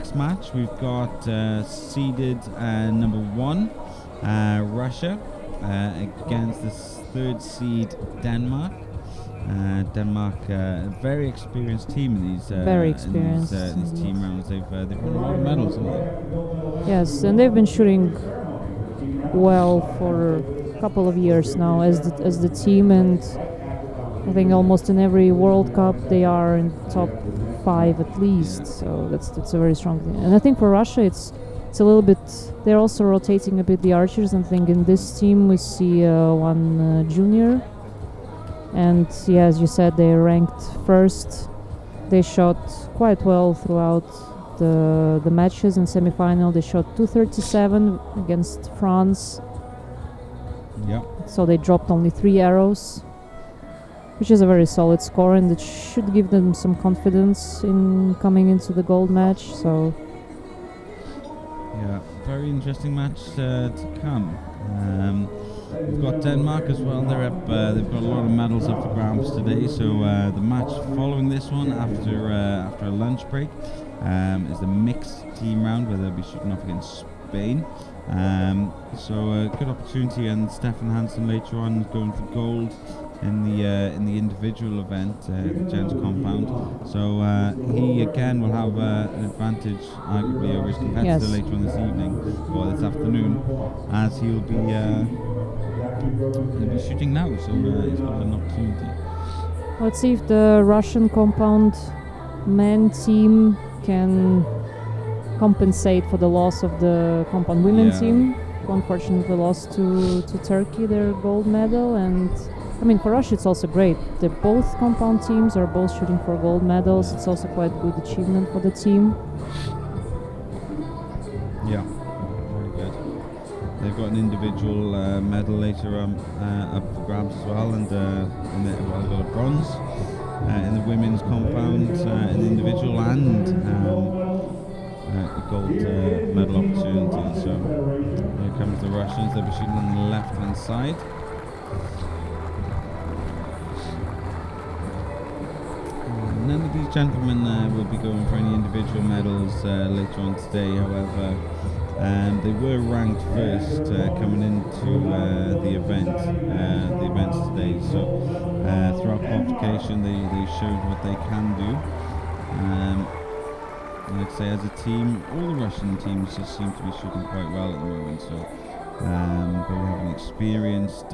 next match, we've got seeded number 1, Russia, against the third seed Denmark. Denmark, a very experienced team in these these team rounds. They've won a lot of medals, haven't they? Yes, and they've been shooting well for a couple of years now as the team, and I think almost in every World Cup they are in top 5 at least. So that's a very strong thing. And I think for Russia it's a little bit. They're also rotating a bit the archers. I think in this team we see one junior. And yeah, as you said, they ranked first. They shot quite well throughout the matches. In semi-final, they shot 237 against France. Yeah. So they dropped only 3 arrows, which is a very solid score, and it should give them some confidence in coming into the gold match. So yeah, very interesting match to come. We've got Denmark as well. They're up. They've got a lot of medals up for grabs today. So the match following this one, after a lunch break, is the mixed team round where they'll be shooting off against Spain. So a good opportunity, and Stephan Hansen later on going for gold in the individual event, the gents compound. So he again will have an advantage, arguably, over his competitor later on this evening or this afternoon, as he'll be shooting now. So he's got an opportunity. Let's see if the Russian compound men team can compensate for the loss of the compound women team, who unfortunately lost to Turkey their gold medal. And I mean, for Russia it's also great. Both compound teams are both shooting for gold medals. It's also quite a good achievement for the team. Yeah, very good. They've got an individual medal later up for grabs as well, and they've got a bronze in the women's compound in the individual, and a gold medal opportunity. So here comes the Russians. They'll be shooting on the left-hand side. None of these gentlemen will be going for any individual medals later on today. However, they were ranked first coming into the events today. So throughout qualification, they showed what they can do. Like I say, as a team, all the Russian teams just seem to be shooting quite well at the moment. So, but we have an experienced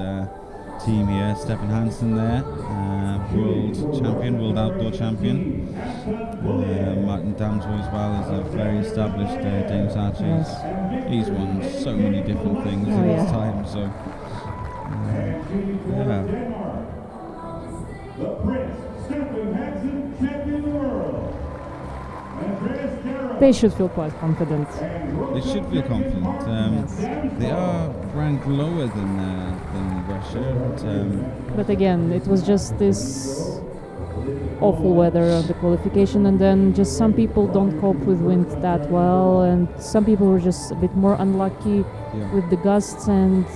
team here. Stephan Hansen there, world outdoor champion. Martin Damsbo as well is a very established Danish archer. He's won so many different things in his time. So, yeah. The Prince, Stephan Hansen, champion of the world. They should feel quite confident. They should feel confident. They are ranked lower than Russia. But again, it was just this awful weather of the qualification, and then just some people don't cope with wind that well, and some people were just a bit more unlucky with the gusts. And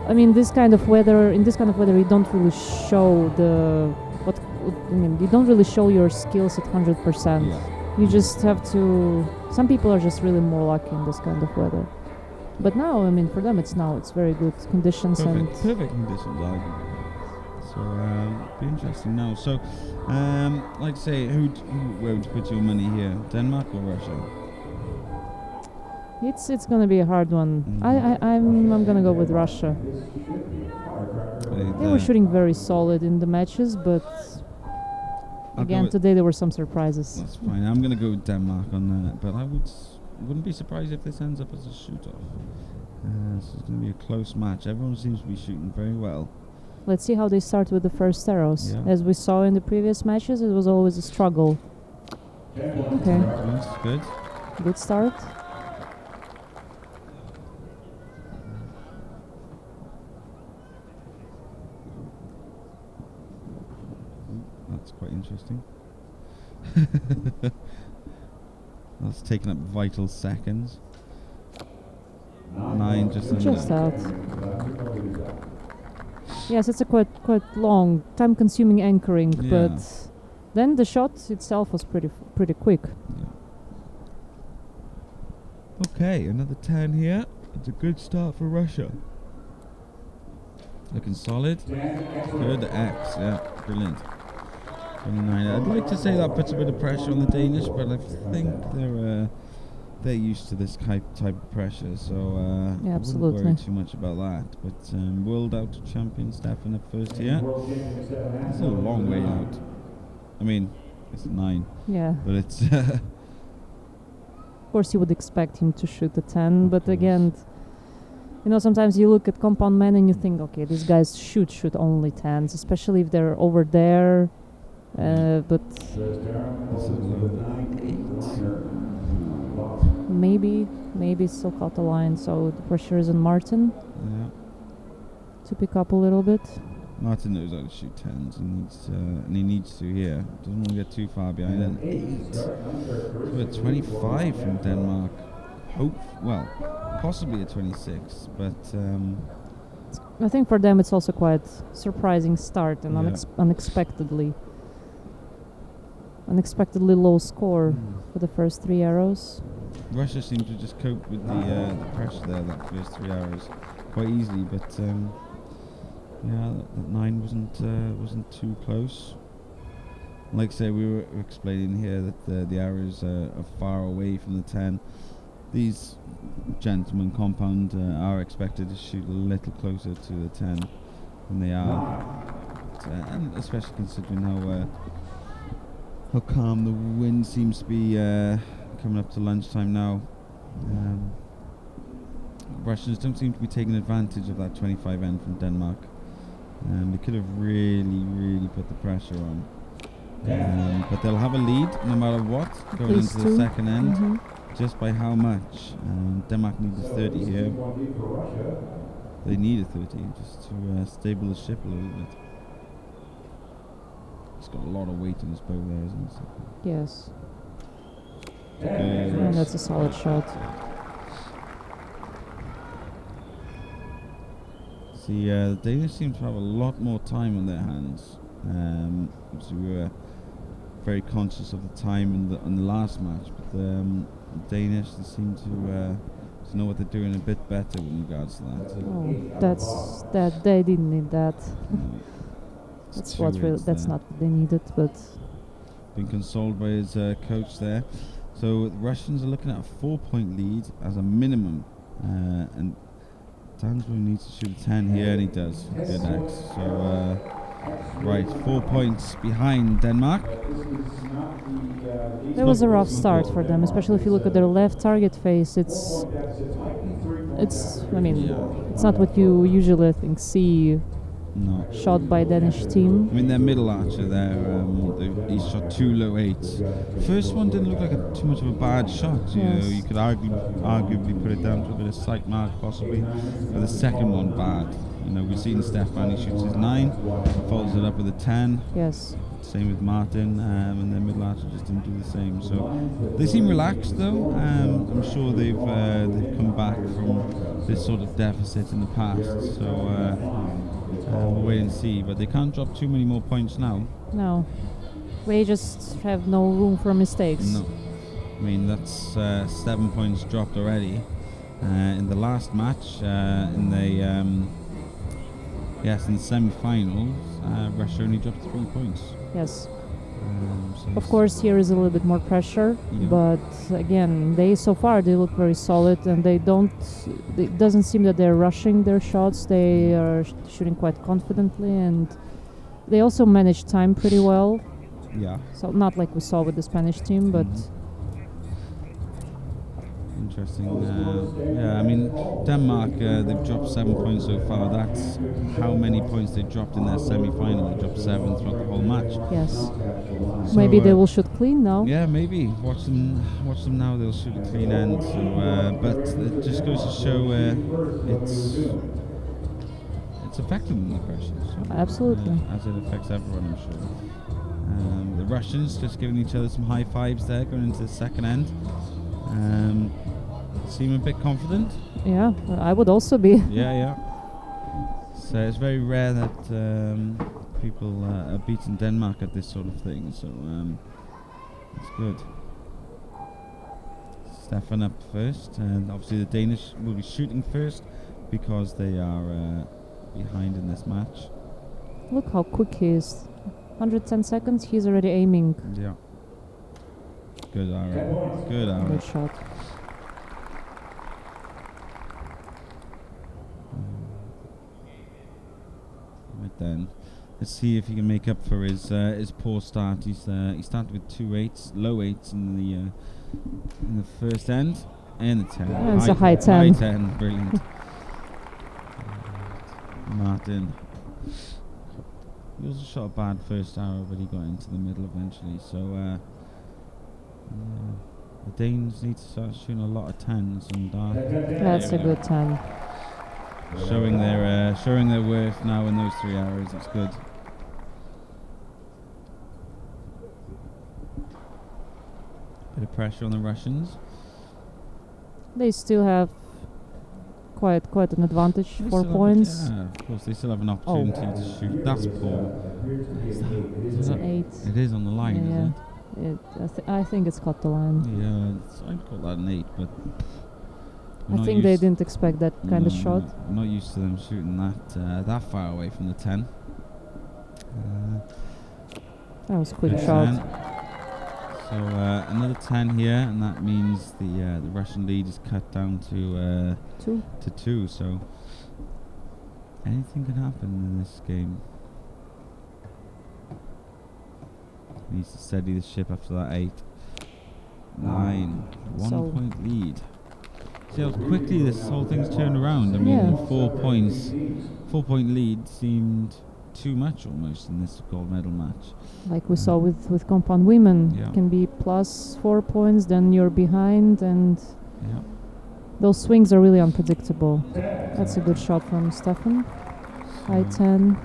I mean, in this kind of weather, you don't really show you don't really show your skills at 100%. You just have to. Some people are just really more lucky in this kind of weather. But now, I mean, for them, it's very good conditions. Perfect conditions, arguably. So, be interesting now. So, like I say, where would you put your money here? Denmark or Russia? It's going to be a hard one. I'm going to go with Russia. They were shooting very solid in the matches, but again, today there were some surprises. That's fine. I'm going to go with Denmark on that, but I wouldn't be surprised if this ends up as a shoot-off. So it's going to be a close match. Everyone seems to be shooting very well. Let's see how they start with the first arrows. As we saw in the previous matches, it was always a struggle. Okay. Good. Good start. That's quite interesting. That's taking up vital seconds. 9 just out. Yes, it's a quite long, time-consuming anchoring, but then the shot itself was pretty quick. Okay, another 10 here. It's a good start for Russia. Looking solid. Good X, yeah, brilliant. 29. I'd like to say that puts a bit of pressure on the Danish, but I think they're used to this type of pressure, so Yeah, I absolutely. wouldn't worry too much about that. But World Out Champion Stephan up first here. It's a long way out. I mean, it's 9, Yeah. but it's Of course, you would expect him to shoot a 10, but again, sometimes you look at compound men and you think, okay, these guys shoot only 10s, especially if they're over there. But this is low. 8. maybe still caught the line, so the pressure is on Martin Yeah. to pick up a little bit. Martin knows how to shoot 10s. He needs to here. Doesn't want to get too far behind. An 8. So a 25 from Denmark. Possibly a 26, but I think for them it's also quite surprising start and unexpectedly low score for the first 3 arrows. Russia seemed to just cope with the pressure there that first 3 arrows quite easily, but that 9 wasn't too close. Like I say, we were explaining here that the arrows are far away from the 10. These gentlemen compound are expected to shoot a little closer to the 10 than they are, and especially considering how calm the wind seems to be coming up to lunchtime now. Russians don't seem to be taking advantage of that 25 end from Denmark. They could have really put the pressure on. But they'll have a lead no matter what going into the second end. Just by how much? Denmark needs a 30 here. They need a 30 just to stable the ship a little bit. It's got a lot of weight in his bow there, isn't it? Yes. Okay. And that's a solid shot. See, the Danish seem to have a lot more time on their hands. So we were very conscious of the time in the last match, but the Danish seem to know what they're doing a bit better with regards to that. Oh, they didn't need that. That's not what they needed, but been consoled by his coach there. So the Russians are looking at a 4-point lead as a minimum, and Damsbo needs to shoot a 10 here, and he does. Good X. So right, 4 points behind Denmark. That was a rough start for them, especially if you look at their left target face. It's not what you usually, I think, see No. shot by Danish team. I mean, their middle archer there, he shot 2 low 8s. First one didn't look like too much of a bad shot. Yes. You could arguably put it down to a bit of sight mark, possibly. But the second one, bad. We've seen Stephan, he shoots his 9, folds it up with a 10. Yes. Same with Martin, and their middle archer just didn't do the same. So they seem relaxed, though. I'm sure they've come back from this sort of deficit in the past. So we'll wait and see. But they can't drop too many more points now. No. They just have no room for mistakes. No. I mean, that's 7 points dropped already. In the last match, in the semi-finals, Russia only dropped 3 points. Yes. So Of course, here is a little bit more pressure, Yeah. but again, so far they look very solid, and it doesn't seem that they're rushing their shots. They are shooting quite confidently, and they also manage time pretty well. Yeah. So not like we saw with the Spanish team, but Interesting. I mean, Denmark, they've dropped 7 points so far. That's how many points they dropped in their semi-final. They dropped 7 throughout the whole match. yes, So, maybe they will shoot clean now. Yeah, maybe. Watch them now. They'll shoot a clean end. So, but it just goes to show it's affecting them, the pressure. So, Absolutely. as it affects everyone, I'm sure. The Russians just giving each other some high fives there, going into the second end. Seem a bit confident. Yeah, I would also be. Yeah. So it's very rare that people are beating Denmark at this sort of thing. So it's good. Stephan up first, and obviously the Danish will be shooting first because they are behind in this match. Look how quick he is. 110 seconds, he's already aiming. Yeah. Good arrow. Good arrow. Good shot. Right then, let's see if he can make up for his poor start. He started with 2 8s, low 8s in the first end, and the 10. Yeah, it's a high 10. High 10, brilliant. Martin. He also shot a bad first arrow, but he got into the middle eventually. So the Danes need to start shooting a lot of 10s, and That's a good 10. showing their worth now in those 3 arrows. It's good. Bit of pressure on the Russians. They still have quite an advantage. They 4 still have points. yeah, of course, they still have an opportunity to shoot. That's poor. It's an 8. It is on the line, Yeah, isn't I think it's cut the line. it? Yeah, I'd call that an 8, but I think they didn't expect that kind of shot. I'm not used to them shooting that far away from the 10. That was a quick Good shot. 10. So another 10 here, and that means the Russian lead is cut down to 2. 2. So anything can happen in this game. Needs to steady the ship after that 8. 9. 1 So point lead. See how quickly this whole thing's turned around. I mean, Yeah. 4 points. 4 point lead seemed too much almost in this gold medal match. like we saw with compound women, Yeah. can be plus 4 points, then you're behind, and Yeah. those swings are really unpredictable. That's a good shot from Stephan. High 10.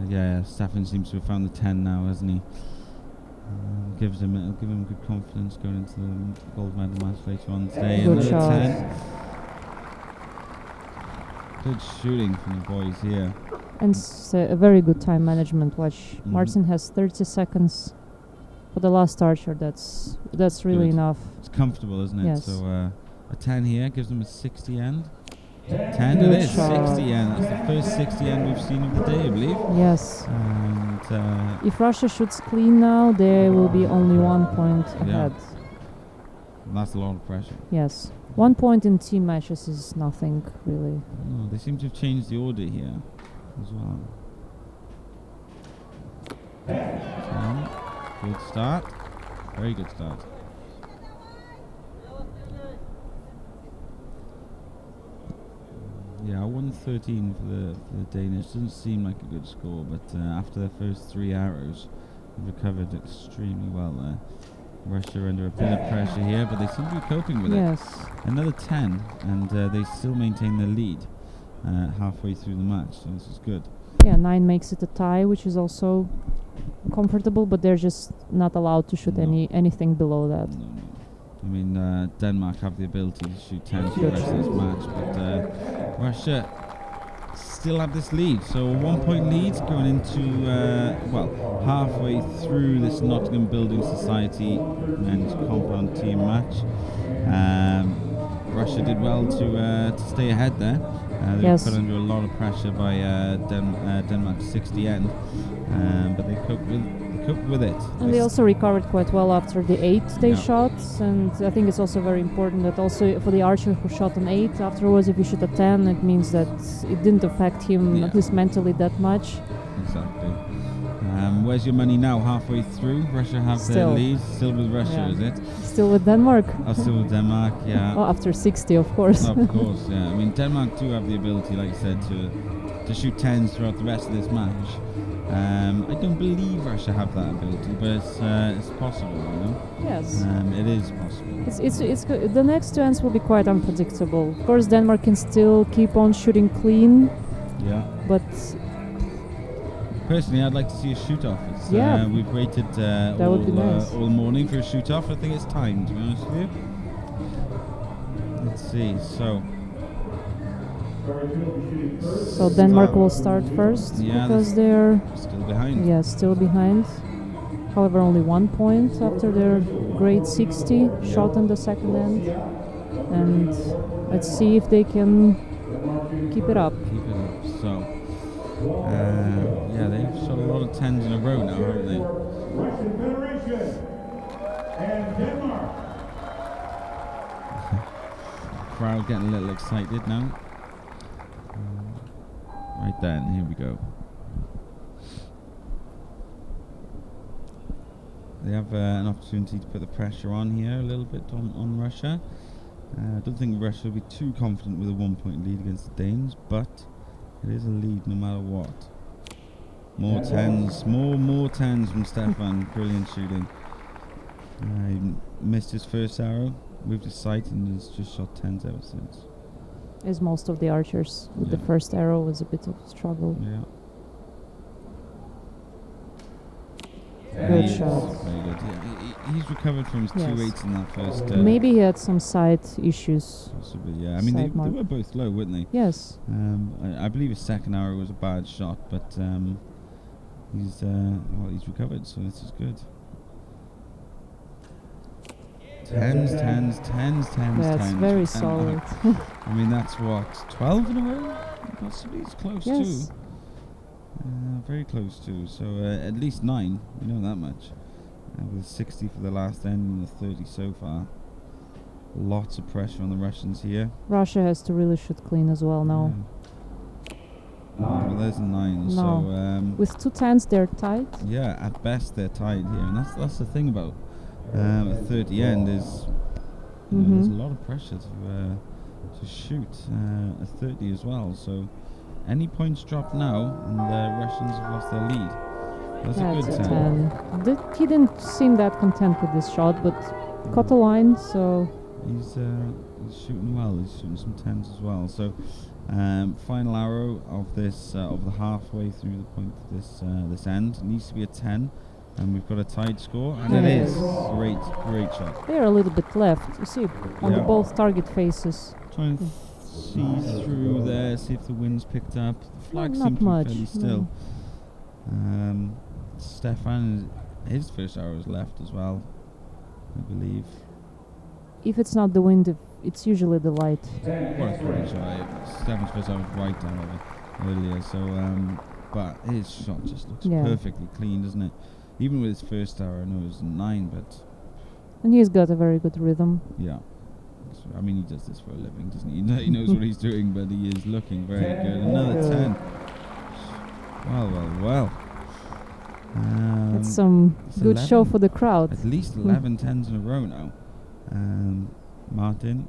Yeah, Stephan seems to have found the 10 now, hasn't he? It'll give him good confidence going into the gold medal match later on today. Good Another shot. 10. Good shooting from the boys here. And a very good time management. Watch, Mhm. Martin has 30 seconds for the last archer. That's really Good. enough. It's comfortable, isn't it? Yes. So a 10 here gives them a 60 end. 10 Good it is, shot. 60 end. That's the first 60 end we've seen of the day, I believe. Yes. And If Russia shoots clean now, they will be only 1 point Yeah. ahead. that's a lot of pressure. Yes. 1 point in team matches is nothing, really. Oh, they seem to have changed the order here as well. 10. Good start. Very good start. Yeah, 113 for the Danish. Doesn't seem like a good score, but after their first 3 arrows, they've recovered extremely well there. Russia under a bit of pressure here, but they seem to be coping with Yes. it. Another 10, and they still maintain their lead halfway through the match, so this is good. Yeah, 9 makes it a tie, which is also comfortable, but they're just not allowed to shoot No. anything below that. No. I mean, Denmark have the ability to shoot 10 for the rest of this match, but Russia still have this lead. So a 1 point lead going into, halfway through this Nottingham Building Society men's compound team match. Russia did well to stay ahead there. They Yes. were put under a lot of pressure by Denmark's 60 end, but they coped with it. And they also recovered quite well after the 8 they Yeah. shot, and I think it's also very important that also for the archer who shot an 8 afterwards, if you shoot a 10, it means that it didn't affect him, Yeah. at least mentally, that much. Exactly. Where's your money now? Halfway through, Russia have their Still. lead. Still with Russia, Yeah. is it? Still with Denmark. Oh, still with Denmark, yeah. Oh, after 60, of course. Of course, yeah. I mean, Denmark do have the ability, like I said, to shoot 10s throughout the rest of this match. I don't believe Russia have that ability, but it's possible, you know. Yes. It is possible. It's the next 2 ends will be quite unpredictable. Of course, Denmark can still keep on shooting clean, Yeah. but Personally, I'd like to see a shoot-off. Yeah. We've waited would be nice. all morning for a shoot-off. I think it's time, to be honest with you. Let's see. so Denmark will start first Yeah, because they're Still behind. still behind. however, only 1 point after their great 60 shot in the second end. And let's see if they can keep it up. Keep it up. So, yeah, they've shot a lot of 10s in a row now, haven't they? Russian Federation and Denmark. Crowd getting a little excited now. Right then, here we go. They have an opportunity to put the pressure on here a little bit on Russia. I don't think Russia will be too confident with a 1 point lead against the Danes, but it is a lead no matter what. More 10s, more 10s from Stephan. Brilliant shooting. He missed his first arrow, moved his sight, and has just shot 10s ever since. As most of the archers, with the Yeah. first arrow was a bit of a struggle. Yeah. Good He shot. is very good. Yeah, he's recovered from his Yes. 2-8s in that first. Maybe he had some side issues. Possibly, yeah. I mean, they Side mark. were both low, weren't they? Yes. I believe his second arrow was a bad shot, but he's recovered, so this is good. 10s. That's very solid. I mean, that's what, 12 in a row? Possibly, it's close Yes. too. Very close too. So at least 9. We know that much. With 60 for the last end and the 30 so far. Lots of pressure on the Russians here. Russia has to really shoot clean as well now. Well, there's a 9. No. So With 2 10s, they're tight. yeah, at best they're tied here, and that's the thing about a 30 end is there's a lot of pressure to shoot a 30 as well. So any points dropped now, and the Russians have lost their lead. That's a That's good a 10. 10. He didn't seem that content with this shot, but caught a line, so He's shooting well. He's shooting some 10s as well. So final arrow of this of the halfway through the point of this end needs to be a 10, and we've got a tied score, and it is great shot. they're a little bit left. You see, on the Yeah. both target faces. Trying to see through there, see if the wind's picked up. The flag Not seems to be much, fairly still. Stephan, his first arrow is left as well, I believe. If it's not the wind, it's usually the light. What a great shot. Stephan's first arrow was right down earlier, so but his shot just looks Yeah. perfectly clean, doesn't it? Even with his first arrow, I know it was a 9, but And he's got a very good rhythm. yeah. So, I mean, he does this for a living, doesn't he? He knows what he's doing, but he is looking very good. Another 10. Well. That's some it's good 11. show for the crowd. At least 11 10s in a row now. Martin,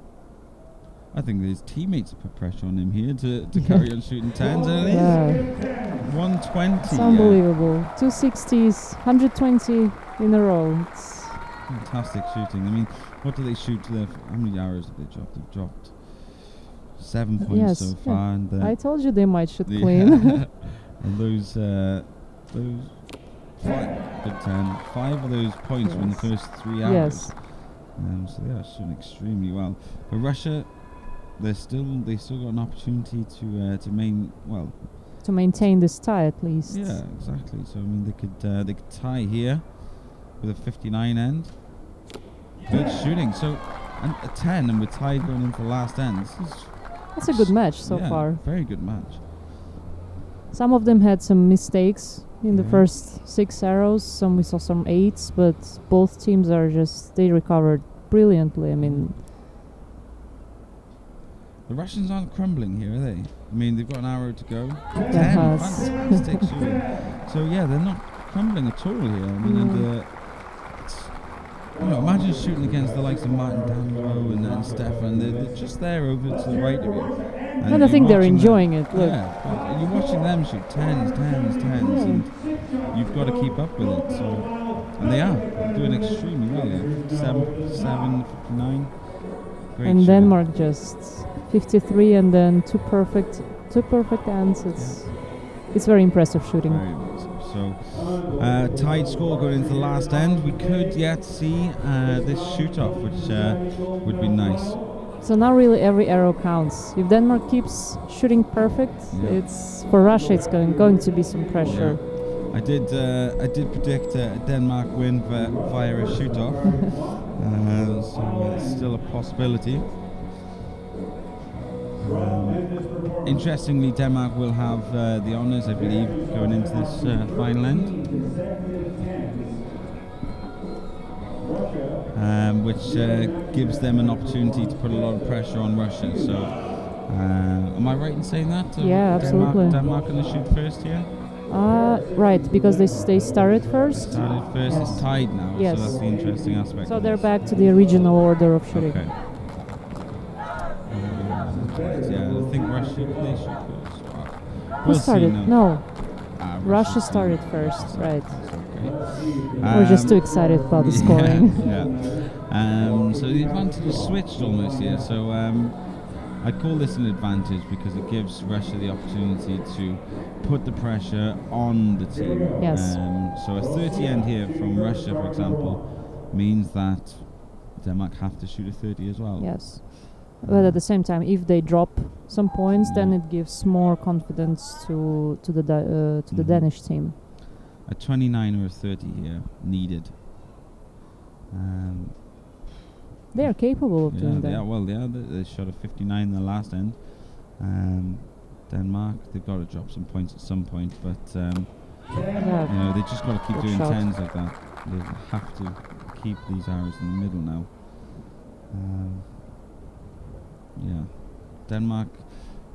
I think his teammates have put pressure on him here to carry on shooting 10s. And it is Yeah. 120. It's unbelievable. 260s, 120 in a row. It's Fantastic shooting. I mean, what do they shoot to their... How many arrows have they dropped? They've dropped 7 points Yes, so yeah. far. And I told you they might shoot Yeah. clean. And those 5, good 10. 5 of those points were in the first 3 hours. Yes. So they are shooting extremely well. But Russia, they still got an opportunity To maintain this tie at least. yeah, exactly. So I mean, they could tie here with a 59 end. Good shooting. So and a 10, and we're tied going into the last end. This is That's a good match so yeah, far. Very good match. Some of them had some mistakes in the Yeah. first 6 arrows. Some we saw some 8s, but both teams they recovered brilliantly. I mean, The Russians aren't crumbling here, are they? I mean, they've got an arrow to go. 10, Yes. fantastic shooting. So yeah, they're not crumbling at all here. I mean, imagine shooting against the likes of Martin Damsbo and Stephan. They're just there over to the right of you. and I you're think they're watching enjoying them. it. Look, Yeah, but you're watching them shoot 10s, and you've got to keep up with it. So, and they are doing extremely well. 7, 59. Great and shooting. Denmark just 53, and then two perfect ends. It's very impressive shooting. Very impressive. So, tied score going into the last end. We could yet see this shoot-off, which would be nice. So now really every arrow counts. If Denmark keeps shooting perfect, Yeah. it's for Russia. It's going to be some pressure. I did predict a Denmark win via a shoot-off, so it's still a possibility. Interestingly, Denmark will have the honours, I believe, going into this final end, which gives them an opportunity to put a lot of pressure on Russia. So, am I right in saying that? Yeah, absolutely. Denmark going to shoot first here? Right, because they started first. It's tied now, Yes. so that's the interesting aspect. So they're back to the original order of shooting. Okay. Yeah, I think Russia, they shoot first. Who started? No. Russia Russia's started first, right. Okay. We're just too excited about the scoring. Yeah. So the advantage is switched almost here. So I call this an advantage because it gives Russia the opportunity to put the pressure on the team. Yes. So a 30 end here from Russia, for example, means that Denmark have to shoot a 30 as well. Yes. But at the same time, if they drop some points, then it gives more confidence to the Danish team. A 29 or a 30 here needed. They are capable of doing that. Yeah, they shot a 59 in the last end. Denmark, they've got to drop some points at some point, but they just got to keep doing tens like that. They have to keep these arrows in the middle now. Denmark,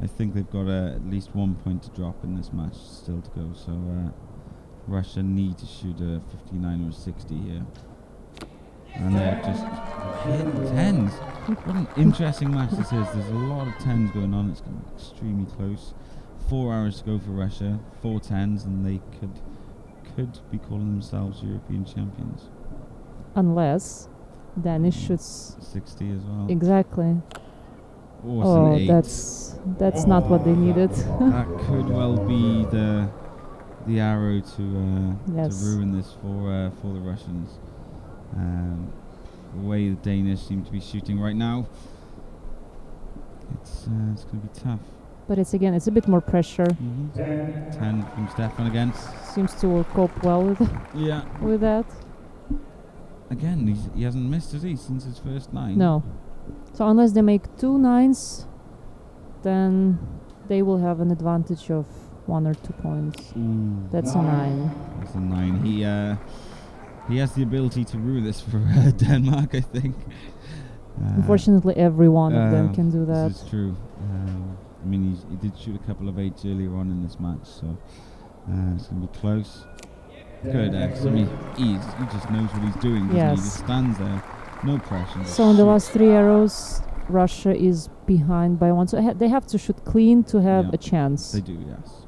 I think they've got at least 1 point to drop in this match still to go, so Russia need to shoot a 59 or a 60 here. And they're just hitting tens. What an interesting match this is. There's a lot of tens going on. It's going to be extremely close. 4 hours to go for Russia, 4 tens, and they could be calling themselves European champions. Unless Danish shoots 60 as well. Exactly. Oh, that's not what they needed. That could well be the arrow to ruin this for the Russians. The way the Danish seem to be shooting right now, it's going to be tough. But it's a bit more pressure. 10 from Stephan again. Seems to cope well with that. Again, he hasn't missed, has he, since his first 9? No. So unless they make 2 9s, then they will have an advantage of 1 or 2 points. Ooh. That's a 9. That's a 9. He has the ability to ruin this for Denmark, I think. Unfortunately, every one of them can do that. This is true. I mean, he did shoot a couple of 8s earlier on in this match, so it's going to be close. Good X. I mean, he just knows what he's doing. He just stands there, no pressure. So in the last 3 arrows, Russia is behind by 1. So they have to shoot clean to have a chance. They do, yes.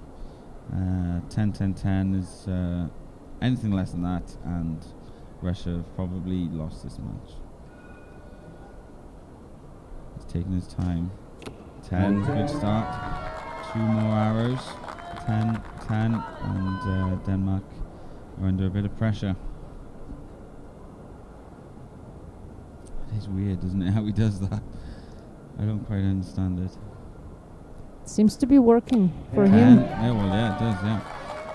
10-10-10 is anything less than that, and Russia have probably lost this match. He's taking his time. 10, good start. 2 more arrows. 10, and Denmark are under a bit of pressure. It is weird, isn't it, how he does that? I don't quite understand it. Seems to be working for him. Yeah, it does, yeah.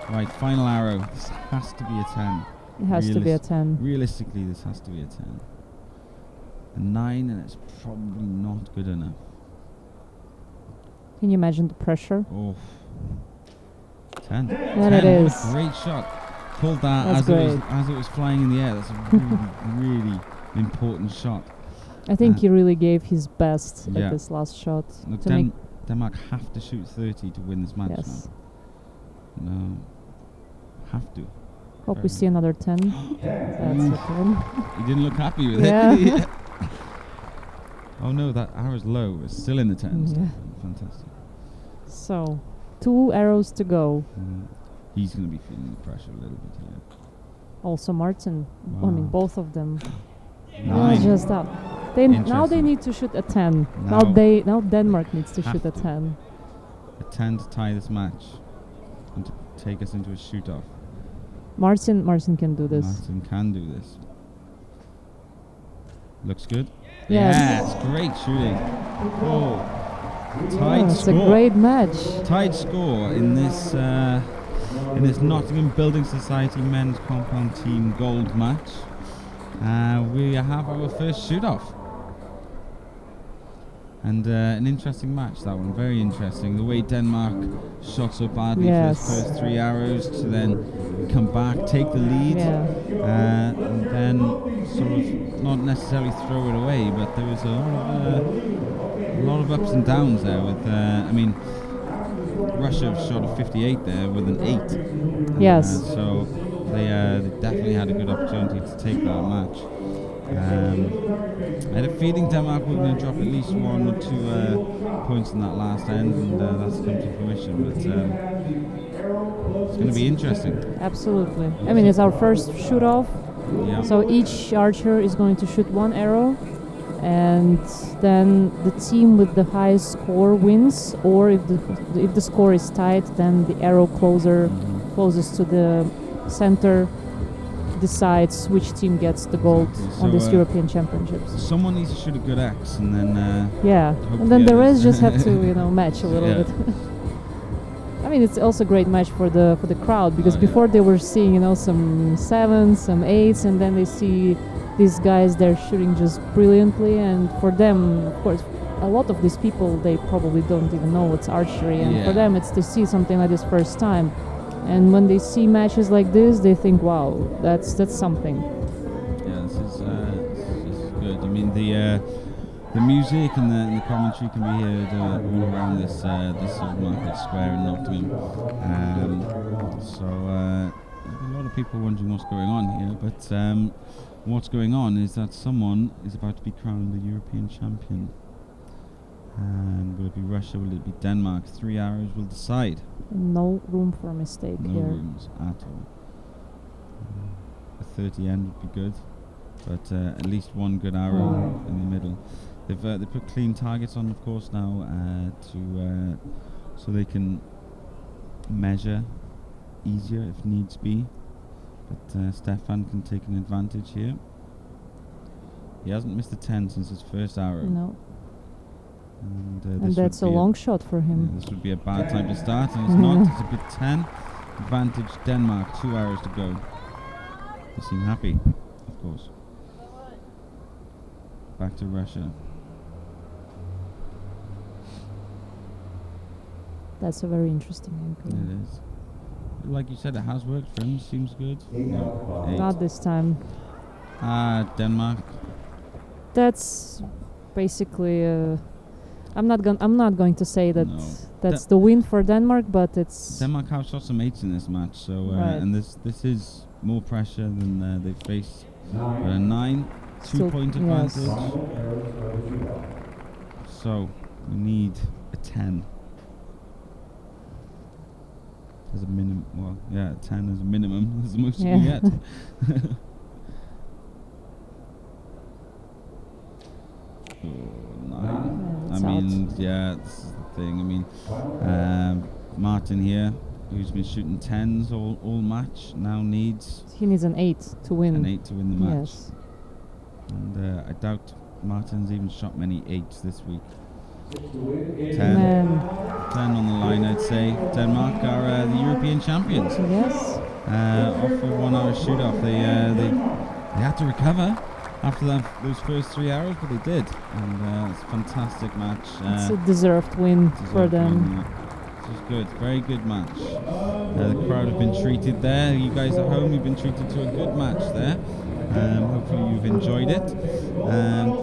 Right, final arrow. This has to be a 10. It has to be a 10. Realistically, this has to be a 10. A 9, and it's probably not good enough. Can you imagine the pressure? Oh. 10. Then it is. What a great shot. Pulled that as it was flying in the air. That's a really, really important shot. I think he really gave his best at this last shot. Look, Denmark have to shoot 30 to win this match now. No. Have to. Hope we see another 10. That's a 10. He didn't look happy with it. Oh no, that arrow's low. It's still in the 10s. Yeah. Fantastic. So, 2 arrows to go. He's going to be feeling the pressure a little bit here. Also Martin. Wow. I mean, both of them. 9. Just that. Now they need to shoot a 10. Now Denmark needs to shoot a 10. A 10 to tie this match and to take us into a shoot-off. Martin can do this. Martin can do this. Looks good. Yes. Yes, great shooting. Oh, tight score. It's a great match. Tight score in this in this Nottingham Building Society men's compound team gold match. We have our first shoot-off. And an interesting match, that one, very interesting. The way Denmark shot so badly for his first 3 arrows to then come back, take the lead, and then sort of not necessarily throw it away, but there was a lot of ups and downs there with, I mean, Russia shot a 58 there with an 8. Yes. So they definitely had a good opportunity to take that match. I had a feeling Denmark were going to drop at least 1 or 2 points in that last end, and that's come to fruition. But it's going to be interesting. Absolutely. I mean, it's our first shoot-off, so each archer is going to shoot 1 arrow, and then the team with the highest score wins, or if the score is tight, then the arrow closest to the center decides which team gets the gold on this European Championships. Someone needs to shoot a good axe, and then and then the rest just have to match a little bit. I mean, it's also a great match for the crowd, because before they were seeing some 7s, some 8s, and then they see these guys, they're shooting just brilliantly, and for them, of course, a lot of these people, they probably don't even know what's archery, and for them it's to see something like this first time. And when they see matches like this, they think, "Wow, that's something." Yeah, this is good. I mean, the music and the commentary can be heard all around this sort of market square in Nottingham. So a lot of people wondering what's going on here, but what's going on is that someone is about to be crowned the European champion. And will it be Russia? Will it be Denmark? 3 arrows will decide. No room for a mistake here. No rooms at all. A 30 end would be good, but at least 1 good arrow in the middle. They put clean targets on, of course, now so they can measure easier if needs be. But Stephan can take an advantage here. He hasn't missed a 10 since his first arrow. No. And that's a long shot for him. Yeah, this would be a bad time to start, and it's not. It's a good 10. Advantage Denmark, 2 arrows to go. They seem happy, of course. Back to Russia. That's a very interesting angle. It is. Like you said, it has worked for him. Seems good. No, 8. Not this time. Denmark. That's basically. I'm not going to say that that's the win for Denmark, but it's. Denmark have shot some 8s in this match, so and this is more pressure than they faced. But a 9, 2-point advantage. So we need a 10 as a minimum. Well, yeah, 10 as a minimum. That's the most you can get. I mean, this is the thing. I mean, Martin here, who's been shooting 10s all match, now needs. He needs an 8 to win. An 8 to win the match. Yes. And I doubt Martin's even shot many 8s this week. 10 on the line, I'd say. Denmark are the European champions. Yes. Off a 1 hour shoot off. They had to recover after those first 3 arrows, but they did, and it's a fantastic match. It's a deserved win for them. It was good, very good match. The crowd have been treated there. You guys at home, you've been treated to a good match there. Hopefully you've enjoyed it.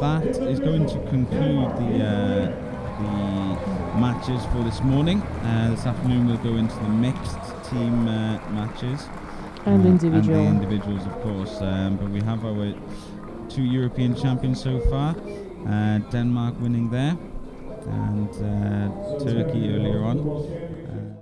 That is going to conclude the matches for this morning. This afternoon we'll go into the mixed team matches. And individual. And the individuals, of course. But we have our 2 European champions so far. Denmark winning there, and Turkey earlier on.